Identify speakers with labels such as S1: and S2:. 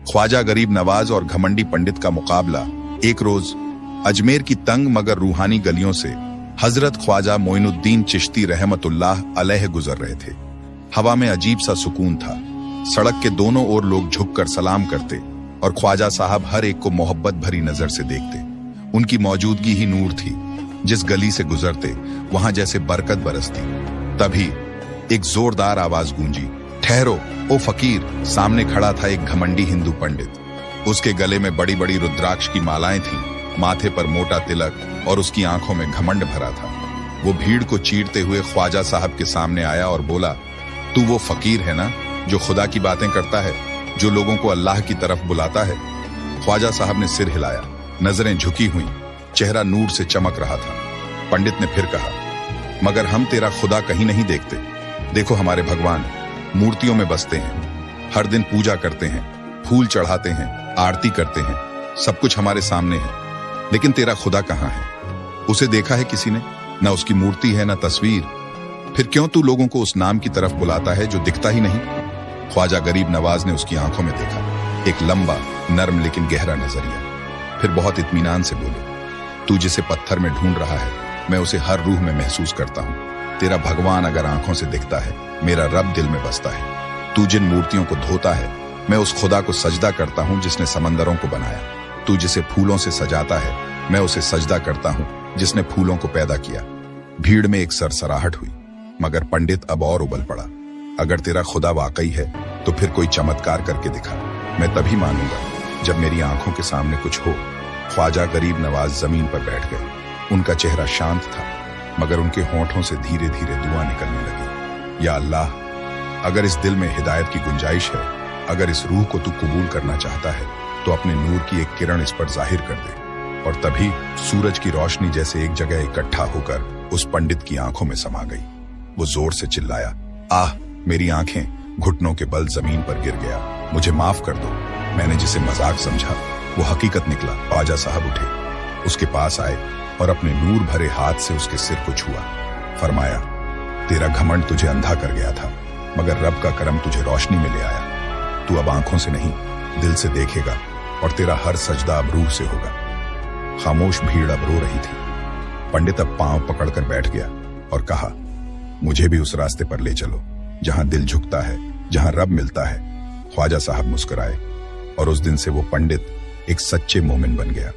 S1: ख्वाजा गरीब नवाज और घमंडी पंडित का मुकाबला। एक रोज अजमेर की तंग मगर रूहानी गलियों से हजरत ख्वाजा मोइनुद्दीन चिश्ती रहमतुल्लाह अलैह गुजर रहे थे। हवा में अजीब सा सुकून था। सड़क के दोनों ओर लोग झुककर सलाम करते और ख्वाजा साहब हर एक को मोहब्बत भरी नजर से देखते। उनकी मौजूदगी ही नूर थी। जिस गली से गुजरते वहां जैसे बरकत बरसती। तभी एक जोरदार आवाज गूंजी, ठहरो ओ फकीर। सामने खड़ा था एक घमंडी हिंदू पंडित। उसके गले में बड़ी बड़ी रुद्राक्ष की मालाएं थीं, माथे पर मोटा तिलक और उसकी आंखों में घमंड भरा था। वो भीड़ को चीरते हुए ख्वाजा साहब के सामने आया और बोला, तू वो फकीर है ना जो खुदा की बातें करता है, जो लोगों को अल्लाह की तरफ बुलाता है? ख्वाजा साहब ने सिर हिलाया, नजरें झुकी हुई, चेहरा नूर से चमक रहा था। पंडित ने फिर कहा, मगर हम तेरा खुदा कहीं नहीं देखते। देखो हमारे भगवान मूर्तियों में बसते हैं, हर दिन पूजा करते हैं, फूल चढ़ाते हैं, आरती करते हैं, सब कुछ हमारे सामने है। लेकिन तेरा खुदा कहाँ है? उसे देखा है किसी ने? न उसकी मूर्ति है, न तस्वीर। फिर क्यों तू लोगों को उस नाम की तरफ बुलाता है जो दिखता ही नहीं? ख्वाजा गरीब नवाज ने उसकी आंखों में देखा, एक लंबा नर्म लेकिन गहरा नजरिया। फिर बहुत इत्मीनान से बोले, तू जिसे पत्थर में ढूंढ रहा है, मैं उसे हर रूह में महसूस करता हूँ। तेरा भगवान अगर आंखों से दिखता है, मेरा रब दिल में बसता है। तू जिन मूर्तियों को धोता है, मैं उस खुदा को सजदा करता हूँ जिसने समंदरों को बनाया। तू जिसे फूलों से सजाता है, मैं उसे सजदा करता हूँ जिसने फूलों को पैदा किया। भीड़ में एक सरसराहट हुई, मगर पंडित अब और उबल पड़ा। अगर तेरा खुदा वाकई है तो फिर कोई चमत्कार करके दिखा। मैं तभी मानूंगा जब मेरी आंखों के सामने कुछ हो। ख्वाजा गरीब नवाज जमीन पर बैठ गए। उनका चेहरा शांत था, मगर उनके होंठों से धीरे धीरे दुआ निकलने लगी। या अल्लाह, अगर इस दिल में हिदायत की गुंजाइश है, अगर इस रूह को तू कबूल करना चाहता है, तो अपने नूर की एक किरण इस पर जाहिर कर दे। और तभी सूरज की रोशनी जैसे एक जगह इकट्ठा होकर उस पंडित की आंखों में समा गई। वो जोर से चिल्लाया, आह, मेरी आंखें! घुटनों के बल जमीन पर गिर गया। मुझे माफ कर दो, मैंने जिसे मजाक समझा वो हकीकत निकला। ख्वाजा साहब उठे, उसके पास आए और अपने नूर भरे हाथ से उसके सिर को छुआ। फरमाया, तेरा घमंड तुझे अंधा कर गया था, मगर रब का करम तुझे रोशनी में ले आया। तू अब आंखों से नहीं, दिल से देखेगा और तेरा हर सजदा अब रूह से होगा। खामोश भीड़ अब रो रही थी। पंडित अब पांव पकड़कर बैठ गया और कहा, मुझे भी उस रास्ते पर ले चलो जहां दिल झुकता है, जहां रब मिलता है। ख्वाजा साहब मुस्कुराए और उस दिन से वो पंडित एक सच्चे मोमिन बन गया।